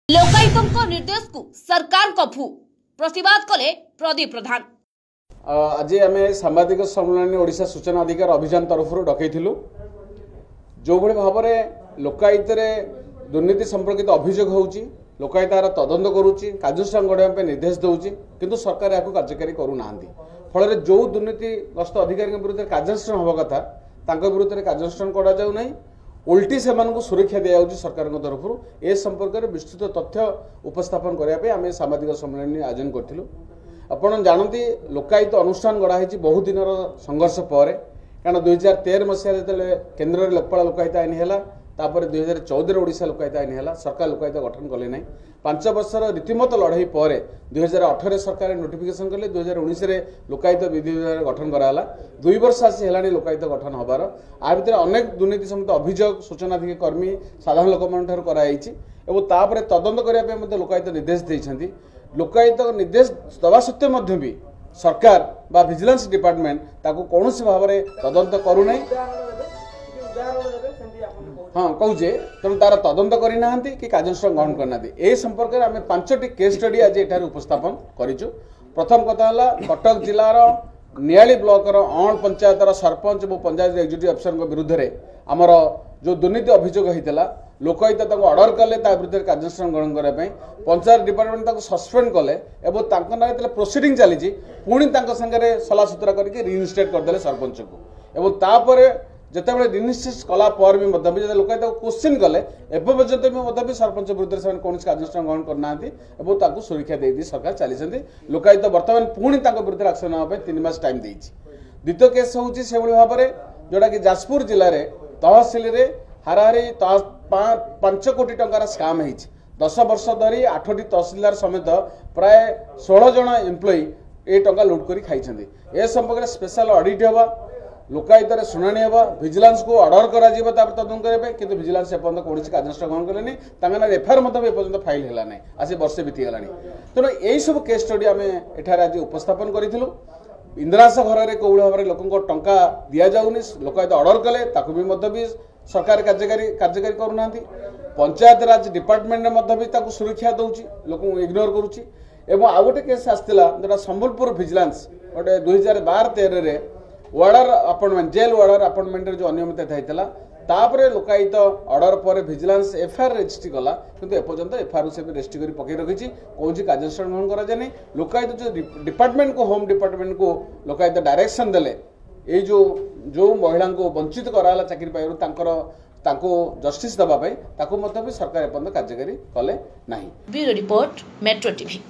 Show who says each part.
Speaker 1: लोकायुक्त निर्देश को सरकार कफू प्रतिवाद कले प्रदीप प्रधान।
Speaker 2: आज आम सांबादिक सम्मेलन ओडिशा सूचना अधिकार अभियान तरफ डकईलु जो भाव में लोकायुक्त दुर्नीति संपर्कित अभियोग होउची लोकायुक्त यार तदंत करुच्ची कार्यानुष्ठान गढ़ा निर्देश दौची किंतु सरकार या कार्यकारी करूना फल जो दुर्नीतिग्रस्त अधिकारी विरुद्ध कार्यानुष्ठान हवा कथा विरुद्ध कार्यानुष्ठान करा जाऊ नहीं उल्टी से सुरक्षा दी जाऊँगी सरकार तरफ ए संपर्क में विस्तृत तथ्य उपस्थापन करने आम सांबादिक सम्मेलन आयोजन करूँ। आपड़ जानती लोकायुक्त अनुष्ठान गढ़ाई बहुत दिन संघर्ष पर कारण 2013 मसीह जो केन्द्र में लोकपाल लोकायुक्त आईन है तापर 2014 ओडिशा लोकायुक्त आईन है सरकार लोकायुक्त गठन कले ना 5 वर्षर रीतिमत लड़ाई पर 2018 सरकार नोटिफिकेशन कले 2019 लोकायुक्त विधि विभाग गठन कराला 2 वर्ष आसी है लोकायुक्त गठन हबार आ भितर अनेक दुर्नीति समित अभियोग सूचनाधिकारी कर्मी साधारण लोक कराई तापर तदंत करने लोकायुक्त निर्देश देते लोकायुक्त निर्देश दवा सत्वे भी सरकार बा विजिलेंस डिपार्टमेंट ताको कौन भाव में तदंत करूना हाँ कहे तेणु तार तदंत करना कि कार्यानुष्ठान ग्रहण करना ए संपर्क में आम 5टी केस स्टडी आज ये उपस्थापन करूँ। प्रथम कथा है कटक जिलार नियाली ब्लॉकर अण पंचायतर सरपंच और पंचायत एक्जिक्यूटिव अफिसर विरुद्ध में आमर जो दुर्नीति अभियोग होता लोकायुक्त ऑर्डर कले विरुद्ध कार्यानुष्ठान ग्रहण करने पंचायत डिपार्टमेंट सस्पेंड कले ना प्रोसीडिंग चली पुणी सागे सलासुतरा करके रिइनस्टेट करदे सरपंच को तापर जितेबाला रिइनस्टेट कला भी लोकायुक्त क्वेश्चन कले एपर्यंत भी सरपंच विरुद्ध से कौन कार्यानुष्ठान ग्रहण करना सुरक्षा दे सरकार चली लोकायुक्त बर्तमान पुणी विरुद्ध एक्शन नापी 3 मास टाइम देती। द्वितीय केस हूँ से भाव में जोटा कि जाजपुर जिले में तहसिल हाराहारी 5 कोटी टंकार स्काम है 10 वर्ष धरी 8टी तहसिलदार समेत प्राय 16 जन एम्प्लॉई ये टंका लुट कर खाई ए संपर्क में स्पेशल ऑडिट होगा लोकायुक्त शुणाणी होगा विजिलेंस को ऑर्डर करा तदंत करने कि विजिलेंस एपर्यंत कौन कार्यानुष्ठान ग्रहण कले एफआईआर एपर्यंत फाइल है ना आज वर्षे बीतीगला तेणु यही सब केस स्टडी आम एठार आज उपस्थापन करूँ। इंदिरावास घर में कौन भाव में लोक टंका दि जाऊनी लोकायुक्त ऑर्डर कले भी सरकार कार्यकारी करूना पंचायत राज डिपार्टमेंट भी सुरक्षा दौर लोक इग्नोर करुच्ची एवं आउ गोटे केस आसाला जोटा संबलपुर विजिलेंस गोटे 2012-13 वार्डर अपॉइंटमेंट जेल वार्डर अपॉइंटमेंट जो अनियमितता होता तापर लोकायुक्त ऑर्डर पर विजिलेंस एफआईआर रजिस्ट्री कला किंतु एपर्यंत एफआईआर से रजिस्ट्री कर पकई रखी कौन कार्यानुष्ठान ग्रहण कराए लोकायुक्त जो डिपार्टमेंट को होम डिपार्टमेंट को लोकायुक्त डायरेक्शन देले ये जो महिला को वंचित कराला चाकरी पाइबार जस्टिस देवाई सरकार एपर्यंत कार्यकारी कले ना।
Speaker 1: Bureau report metro TV.